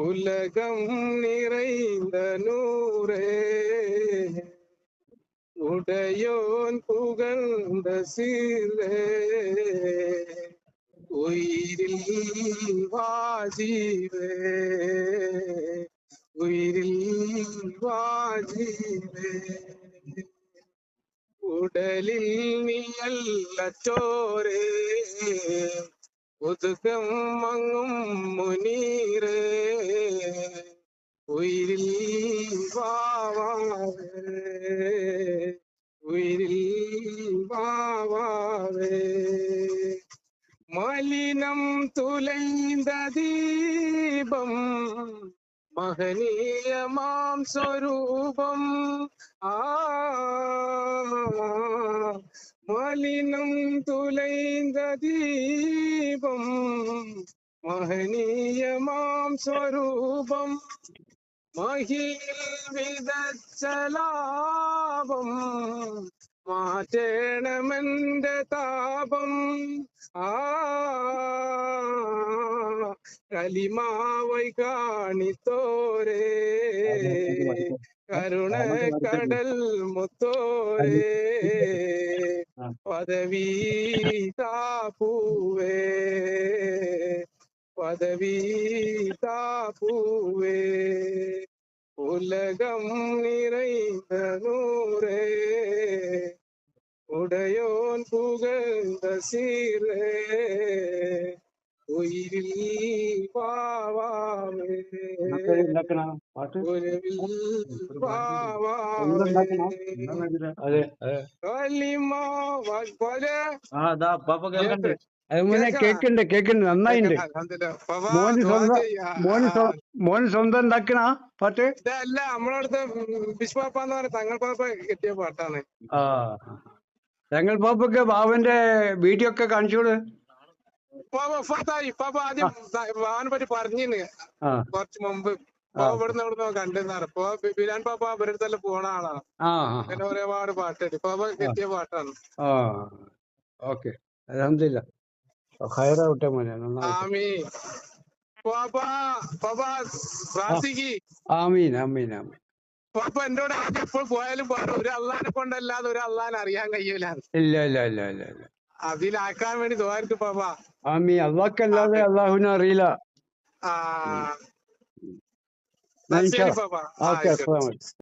உலகம் நிறைந்த நூரே, உடையோன் புகழ்ந்த சீரே, உயிரில் வாஜீவே, உயிரில் வாஜீவே, உடலில் நீயல்லற்றோரே, ஒதுக்கம் மங்கும் முனீரே, உயிரில் வாவாவே, உயிரில் வாவாவே. மலினம் துளைந்த தீபம், மகனீயமாம் சொரூபம். மலினம் துளைந்த தீபம், மகனீயமாம் சொரூபம். மகிழில் விதச்சலாபம், മാറ്റണമെന്റ താപം. കലിമാവൈ കാണിത്തോരേ, കരുണ കടൽ മുത്തോരേ, പദവി താപ്പൂവേ, പദവി താപ്പൂവേ. உலகம் நிறைந்த நூரே, உடையோன் புகழ்ந்த சீரே, உயிரில் வாவாவே, உறவில் வாவாவே. കലിമാ കേക്കുണ്ട് നന്നായിണ്ട്. മോന് സ്വന്തം ഉണ്ടാക്കണ പാട്ട്? ഇതല്ല, നമ്മളടുത്ത് ബിസ്പാപ്പാന്ന് പറഞ്ഞ തങ്ങൾ പാപ്പ കിട്ടിയ പാട്ടാണ്. ആ, തങ്ങൾ പാപ്പൊക്കെ ബാബന്റെ വീഡിയോ ഒക്കെ കാണിച്ചോട്. പാപ്പ ആദ്യം ബാബനെ പറ്റി പറഞ്ഞിന് കുറച്ച് മുമ്പ്. ഇവിടുന്ന് എവിടുന്നോ കണ്ടെന്നാണ്. ഇപ്പൊ ബിലാൻ പാപ്പ അവരുടെ തന്നെ പോണ ആളാണ്. പിന്നെ ഒരുപാട് പാട്ടുണ്ട്. പാപ്പ കിട്ടിയ പാട്ടാണ്. ആ, ഓക്കെ, അൽഹംദുലില്ലാ. ഖൈറാവട്ടെ മോനെ, ആമീൻ. ആമീൻ ആമീൻ ആമീൻ. പാപ്പ എന്നോട് എപ്പോൾ പോയാലും ഒരു അള്ളാനെ കൊണ്ടല്ലാതെ ഒരു അള്ളാനെ അറിയാൻ കഴിയൂല. ഇല്ല ഇല്ല ഇല്ല ഇല്ല ഇല്ല. അതിലാക്കാൻ വേണ്ടി ദുആർക്ക് പാപ്പ. ആമീൻ. അള്ളാഹ്ക്കല്ലാതെ അള്ളാഹുവിനെ അറിയില്ല. ശരി പാപ്പ. ഓക്കെ, അസ്സലാമു അലൈക്കും.